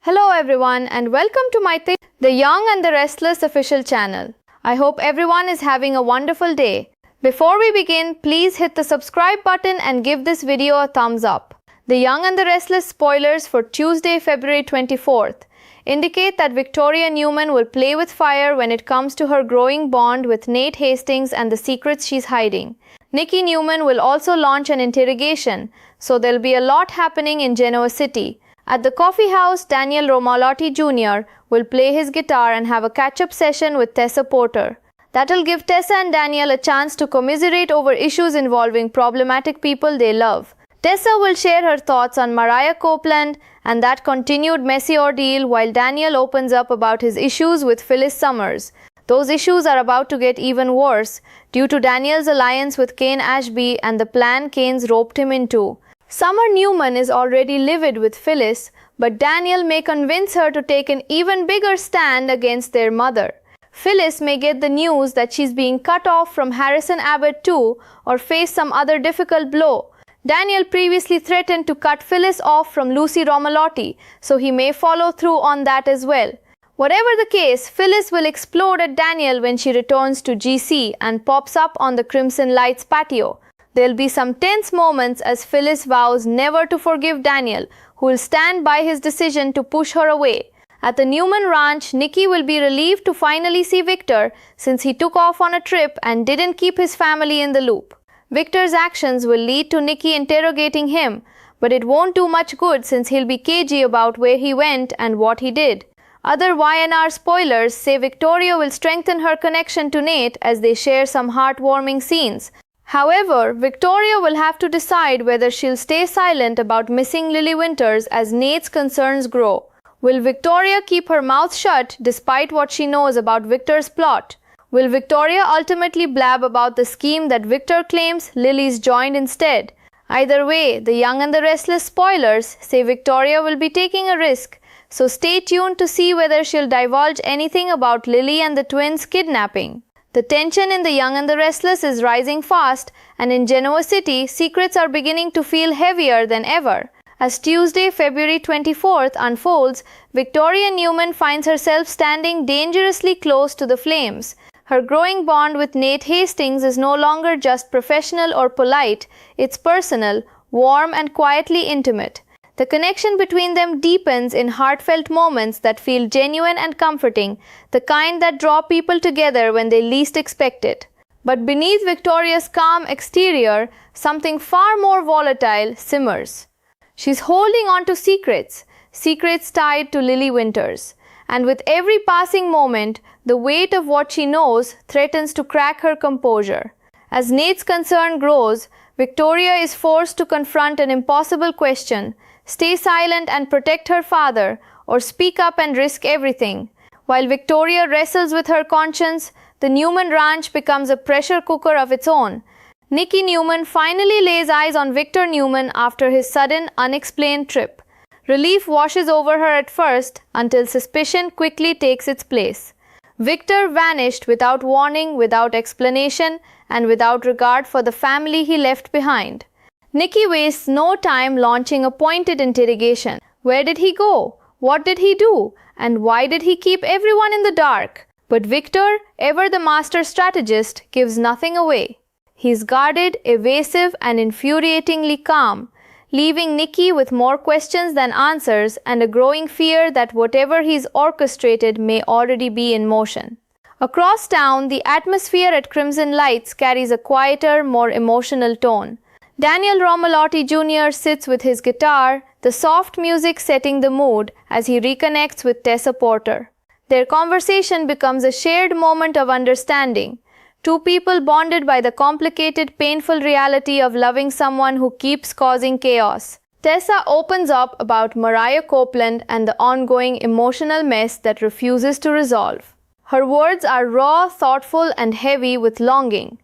Hello everyone and welcome to my The Young and the Restless official channel. I hope everyone is having a wonderful day. Before we begin, please hit the subscribe button and give this video a thumbs up. The Young and the Restless spoilers for Tuesday, February 24th indicate that Victoria Newman will play with fire when it comes to her growing bond with Nate Hastings and the secrets she's hiding. Nikki Newman will also launch an interrogation, so there'll be a lot happening in Genoa City. At the coffee house, Daniel Romalotti Jr. will play his guitar and have a catch-up session with Tessa Porter. That'll give Tessa and Daniel a chance to commiserate over issues involving problematic people they love. Tessa will share her thoughts on Mariah Copeland and that continued messy ordeal, while Daniel opens up about his issues with Phyllis Summers. Those issues are about to get even worse due to Daniel's alliance with Kane Ashby and the plan Kane's roped him into. Summer Newman is already livid with Phyllis, but Daniel may convince her to take an even bigger stand against their mother. Phyllis may get the news that she's being cut off from Harrison Abbott too, or face some other difficult blow. Daniel previously threatened to cut Phyllis off from Lucy Romalotti, so he may follow through on that as well. Whatever the case, Phyllis will explode at Daniel when she returns to GC and pops up on the Crimson Lights patio. There'll be some tense moments as Phyllis vows never to forgive Daniel, who will stand by his decision to push her away. At the Newman Ranch, Nikki will be relieved to finally see Victor since he took off on a trip and didn't keep his family in the loop. Victor's actions will lead to Nikki interrogating him, but it won't do much good since he'll be cagey about where he went and what he did. Other YNR spoilers say Victoria will strengthen her connection to Nate as they share some heartwarming scenes. However, Victoria will have to decide whether she'll stay silent about missing Lily Winters as Nate's concerns grow. Will Victoria keep her mouth shut despite what she knows about Victor's plot? Will Victoria ultimately blab about the scheme that Victor claims Lily's joined instead? Either way, the Young and the Restless spoilers say Victoria will be taking a risk, so stay tuned to see whether she'll divulge anything about Lily and the twins' kidnapping. The tension in The Young and the Restless is rising fast, and in Genoa City, secrets are beginning to feel heavier than ever. As Tuesday, February 24th unfolds, Victoria Newman finds herself standing dangerously close to the flames. Her growing bond with Nate Hastings is no longer just professional or polite, it's personal, warm and quietly intimate. The connection between them deepens in heartfelt moments that feel genuine and comforting, the kind that draw people together when they least expect it. But beneath Victoria's calm exterior, something far more volatile simmers. She's holding on to secrets tied to Lily Winters. And with every passing moment, the weight of what she knows threatens to crack her composure. As Nate's concern grows, Victoria is forced to confront an impossible question: stay silent and protect her father, or speak up and risk everything. While Victoria wrestles with her conscience, the Newman Ranch becomes a pressure cooker of its own. Nikki Newman finally lays eyes on Victor Newman after his sudden, unexplained trip. Relief washes over her at first, until suspicion quickly takes its place. Victor vanished without warning, without explanation, and without regard for the family he left behind. Nikki wastes no time launching a pointed interrogation. Where did he go? What did he do? And why did he keep everyone in the dark? But Victor, ever the master strategist, gives nothing away. He's guarded, evasive, and infuriatingly calm, leaving Nikki with more questions than answers and a growing fear that whatever he's orchestrated may already be in motion. Across town, the atmosphere at Crimson Lights carries a quieter, more emotional tone. Daniel Romalotti Jr. sits with his guitar, the soft music setting the mood as he reconnects with Tessa Porter. Their conversation becomes a shared moment of understanding. Two people bonded by the complicated, painful reality of loving someone who keeps causing chaos. Tessa opens up about Mariah Copeland and the ongoing emotional mess that refuses to resolve. Her words are raw, thoughtful, and heavy with longing.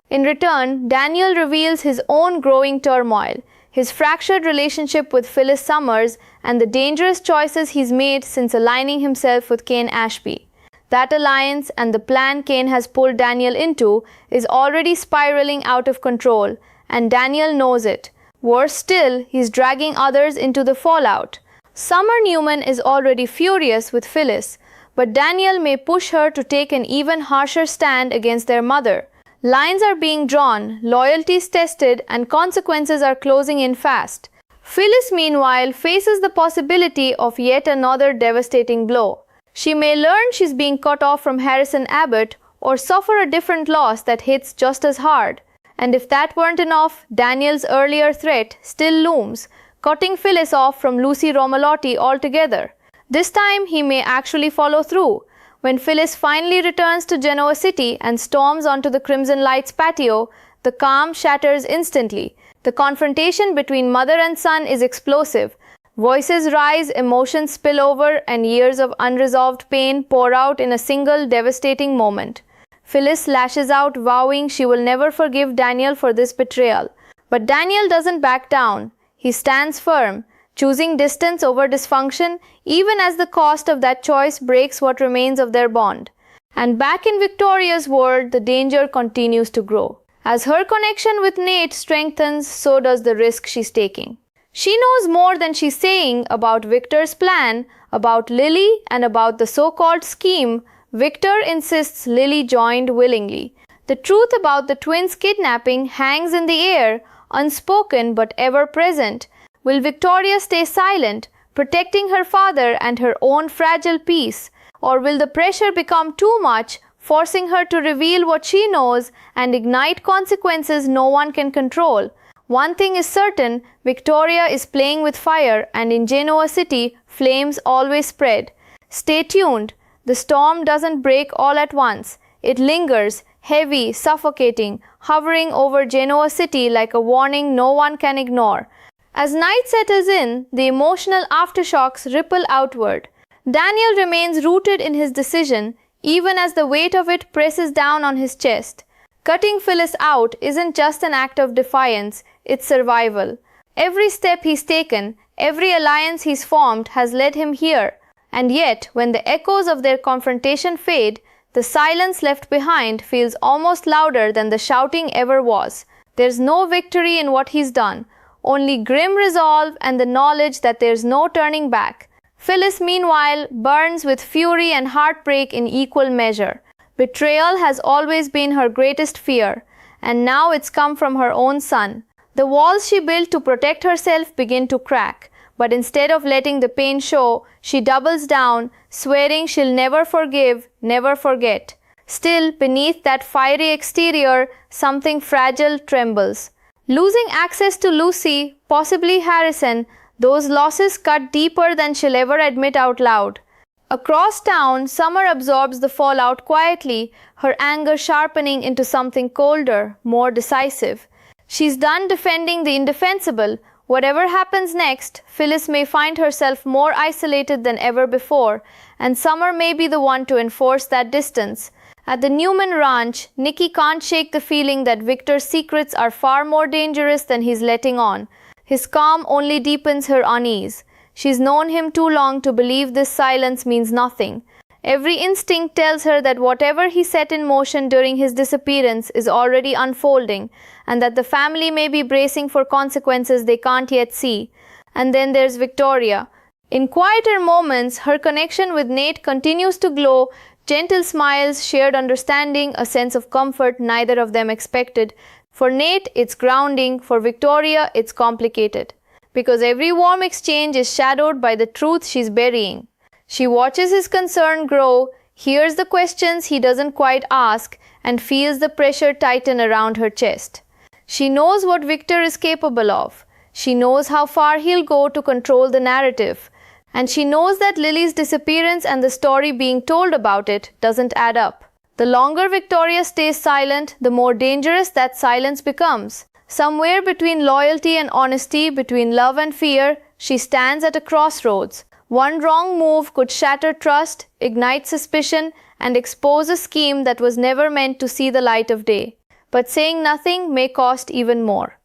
In return, Daniel reveals his own growing turmoil, his fractured relationship with Phyllis Summers, and the dangerous choices he's made since aligning himself with Kane Ashby. That alliance and the plan Kane has pulled Daniel into is already spiraling out of control, and Daniel knows it. Worse still, he's dragging others into the fallout. Summer Newman is already furious with Phyllis, but Daniel may push her to take an even harsher stand against their mother. Lines are being drawn, loyalties tested, and consequences are closing in fast. Phyllis, meanwhile, faces the possibility of yet another devastating blow. She may learn she's being cut off from Harrison Abbott or suffer a different loss that hits just as hard. And if that weren't enough, Daniel's earlier threat still looms, cutting Phyllis off from Lucy Romalotti altogether. This time, he may actually follow through. When Phyllis finally returns to Genoa City and storms onto the Crimson Lights patio, the calm shatters instantly. The confrontation between mother and son is explosive. Voices rise, emotions spill over, and years of unresolved pain pour out in a single devastating moment. Phyllis lashes out, vowing she will never forgive Daniel for this betrayal. But Daniel doesn't back down. He stands firm, choosing distance over dysfunction, even as the cost of that choice breaks what remains of their bond. And back in Victoria's world, the danger continues to grow. As her connection with Nate strengthens, so does the risk she's taking. She knows more than she's saying about Victor's plan, about Lily, and about the so-called scheme. Victor insists Lily joined willingly. The truth about the twins' kidnapping hangs in the air, unspoken but ever present. Will Victoria stay silent, protecting her father and her own fragile peace? Or will the pressure become too much, forcing her to reveal what she knows and ignite consequences no one can control? One thing is certain, Victoria is playing with fire, and in Genoa City, flames always spread. Stay tuned. The storm doesn't break all at once. It lingers, heavy, suffocating, hovering over Genoa City like a warning no one can ignore. As night settles in, the emotional aftershocks ripple outward. Daniel remains rooted in his decision, even as the weight of it presses down on his chest. Cutting Phyllis out isn't just an act of defiance, it's survival. Every step he's taken, every alliance he's formed has led him here. And yet, when the echoes of their confrontation fade, the silence left behind feels almost louder than the shouting ever was. There's no victory in what he's done, only grim resolve and the knowledge that there's no turning back. Phyllis, meanwhile, burns with fury and heartbreak in equal measure. Betrayal has always been her greatest fear, and now it's come from her own son. The walls she built to protect herself begin to crack, but instead of letting the pain show, she doubles down, swearing she'll never forgive, never forget. Still, beneath that fiery exterior, something fragile trembles. Losing access to Lucy, possibly Harrison, those losses cut deeper than she'll ever admit out loud. Across town, Summer absorbs the fallout quietly, her anger sharpening into something colder, more decisive. She's done defending the indefensible. Whatever happens next, Phyllis may find herself more isolated than ever before, and Summer may be the one to enforce that distance. At the Newman Ranch, Nikki can't shake the feeling that Victor's secrets are far more dangerous than he's letting on. His calm only deepens her unease. She's known him too long to believe this silence means nothing. Every instinct tells her that whatever he set in motion during his disappearance is already unfolding, and that the family may be bracing for consequences they can't yet see. And then there's Victoria. In quieter moments, her connection with Nate continues to glow, gentle smiles, shared understanding, a sense of comfort neither of them expected. For Nate, it's grounding. For Victoria, it's complicated. Because every warm exchange is shadowed by the truth she's burying. She watches his concern grow, hears the questions he doesn't quite ask, and feels the pressure tighten around her chest. She knows what Victor is capable of. She knows how far he'll go to control the narrative. And she knows that Lily's disappearance and the story being told about it doesn't add up. The longer Victoria stays silent, the more dangerous that silence becomes. Somewhere between loyalty and honesty, between love and fear, she stands at a crossroads. One wrong move could shatter trust, ignite suspicion, and expose a scheme that was never meant to see the light of day. But saying nothing may cost even more.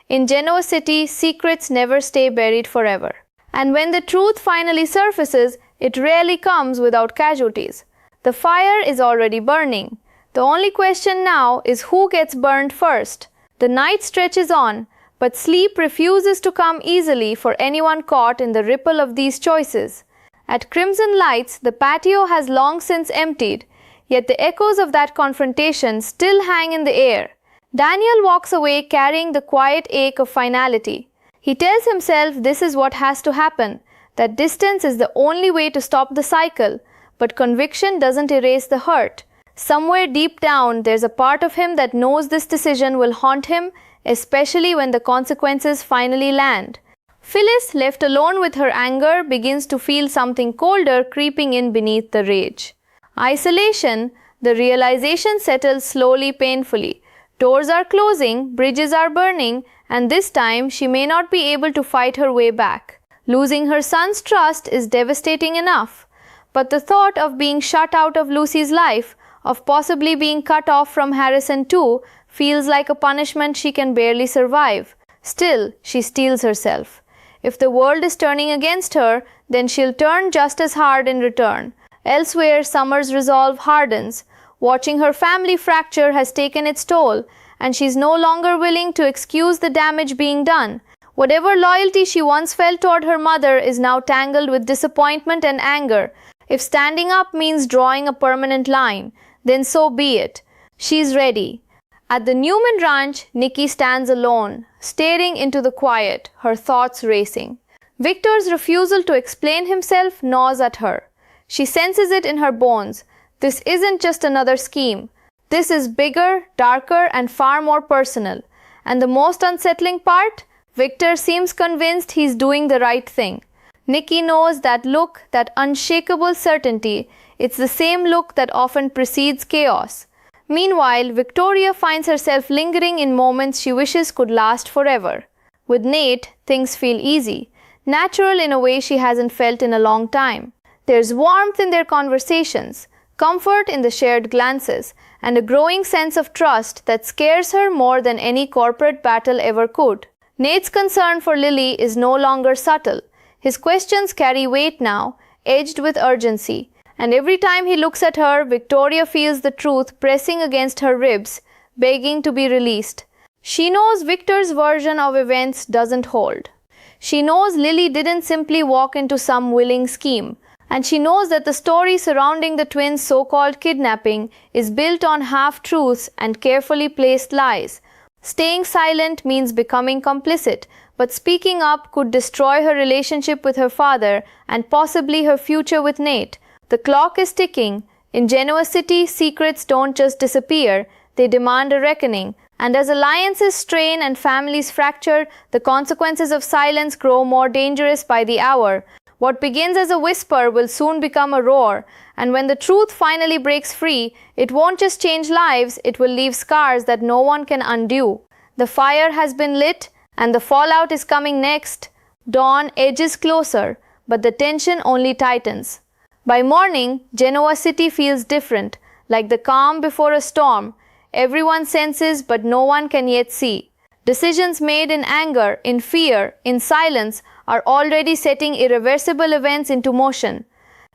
In Genoa City, secrets never stay buried forever. And when the truth finally surfaces, it rarely comes without casualties. The fire is already burning. The only question now is who gets burned first. The night stretches on, But sleep refuses to come easily for anyone caught in the ripple of these choices. At Crimson Lights, the patio has long since emptied, yet the echoes of that confrontation still hang in the air. Daniel walks away carrying the quiet ache of finality. He tells himself this is what has to happen, that distance is the only way to stop the cycle, but conviction doesn't erase the hurt. Somewhere deep down, there's a part of him that knows this decision will haunt him, especially when the consequences finally land. Phyllis, left alone with her anger, begins to feel something colder creeping in beneath the rage. Isolation, the realization settles slowly, painfully. Doors are closing, bridges are burning, and this time she may not be able to fight her way back. Losing her son's trust is devastating enough, but the thought of being shut out of Lucy's life, of possibly being cut off from Harrison too, feels like a punishment she can barely survive. Still, she steels herself. If the world is turning against her, then she'll turn just as hard in return. Elsewhere, Summer's resolve hardens. Watching her family fracture has taken its toll, and she's no longer willing to excuse the damage being done. Whatever loyalty she once felt toward her mother is now tangled with disappointment and anger. If standing up means drawing a permanent line, then so be it. She's ready. At the Newman Ranch, Nikki stands alone, staring into the quiet, her thoughts racing. Victor's refusal to explain himself gnaws at her. She senses it in her bones. This isn't just another scheme. This is bigger, darker, and far more personal. And the most unsettling part? Victor seems convinced he's doing the right thing. Nikki knows that look, that unshakable certainty. It's the same look that often precedes chaos. Meanwhile, Victoria finds herself lingering in moments she wishes could last forever. With Nate, things feel easy, natural in a way she hasn't felt in a long time. There's warmth in their conversations, comfort in the shared glances, and a growing sense of trust that scares her more than any corporate battle ever could. Nate's concern for Lily is no longer subtle. His questions carry weight now, edged with urgency, and every time he looks at her, Victoria feels the truth pressing against her ribs, begging to be released. She knows Victor's version of events doesn't hold. She knows Lily didn't simply walk into some willing scheme. And she knows that the story surrounding the twins' so-called kidnapping is built on half-truths and carefully placed lies. Staying silent means becoming complicit, but speaking up could destroy her relationship with her father and possibly her future with Nate. The clock is ticking. In Genoa City, secrets don't just disappear, they demand a reckoning. And as alliances strain and families fracture, the consequences of silence grow more dangerous by the hour. What begins as a whisper will soon become a roar, and when the truth finally breaks free, it won't just change lives, it will leave scars that no one can undo. The fire has been lit, and the fallout is coming next. Dawn edges closer, but the tension only tightens. By morning, Genoa City feels different, like the calm before a storm. Everyone senses, but no one can yet see. Decisions made in anger, in fear, in silence are already setting irreversible events into motion.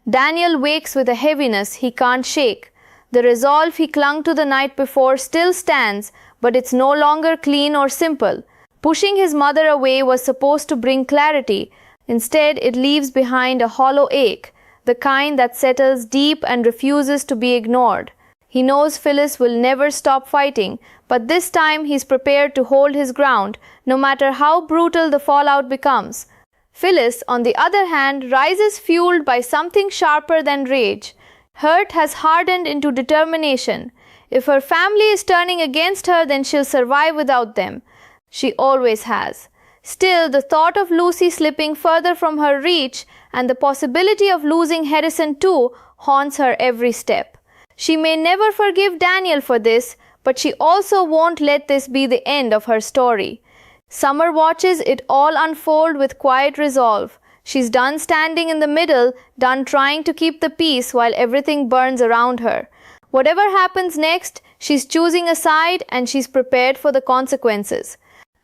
Daniel wakes with a heaviness he can't shake. The resolve he clung to the night before still stands, but it's no longer clean or simple. Pushing his mother away was supposed to bring clarity. Instead, it leaves behind a hollow ache, the kind that settles deep and refuses to be ignored. He knows Phyllis will never stop fighting, but this time he's prepared to hold his ground, no matter how brutal the fallout becomes. Phyllis, on the other hand, rises fueled by something sharper than rage. Hurt has hardened into determination. If her family is turning against her, then she'll survive without them. She always has. Still, the thought of Lucy slipping further from her reach and the possibility of losing Harrison too haunts her every step. She may never forgive Daniel for this, but she also won't let this be the end of her story. Summer watches it all unfold with quiet resolve. She's done standing in the middle, done trying to keep the peace while everything burns around her. Whatever happens next, she's choosing a side and she's prepared for the consequences.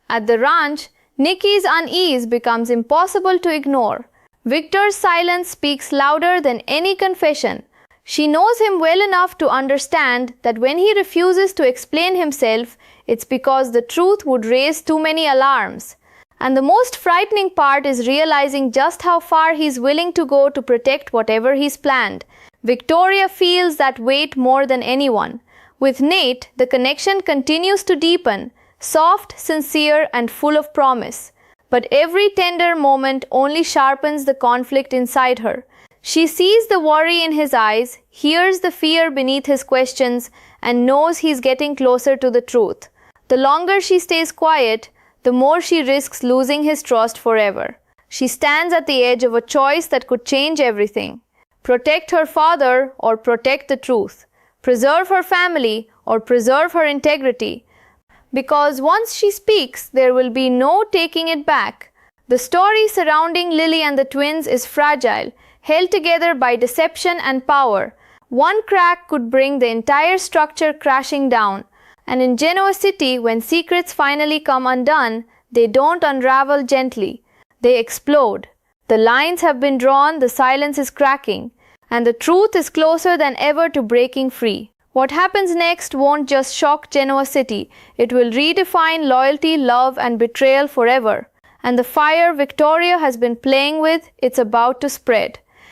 At the ranch, Nikki's unease becomes impossible to ignore. Victor's silence speaks louder than any confession. She knows him well enough to understand that when he refuses to explain himself, it's because the truth would raise too many alarms. And the most frightening part is realizing just how far he's willing to go to protect whatever he's planned. Victoria feels that weight more than anyone. With Nate, the connection continues to deepen, soft, sincere, and full of promise. But every tender moment only sharpens the conflict inside her. She sees the worry in his eyes, hears the fear beneath his questions, and knows he's getting closer to the truth. The longer she stays quiet, the more she risks losing his trust forever. She stands at the edge of a choice that could change everything. Protect her father or protect the truth. Preserve her family or preserve her integrity. Because once she speaks, there will be no taking it back. The story surrounding Lily and the twins is fragile, held together by deception and power. One crack could bring the entire structure crashing down. And in Genoa City, when secrets finally come undone, they don't unravel gently. They explode. The lines have been drawn, the silence is cracking, and the truth is closer than ever to breaking free. What happens next won't just shock Genoa City, it will redefine loyalty, love, and betrayal forever. And the fire Victoria has been playing with, it's about to spread.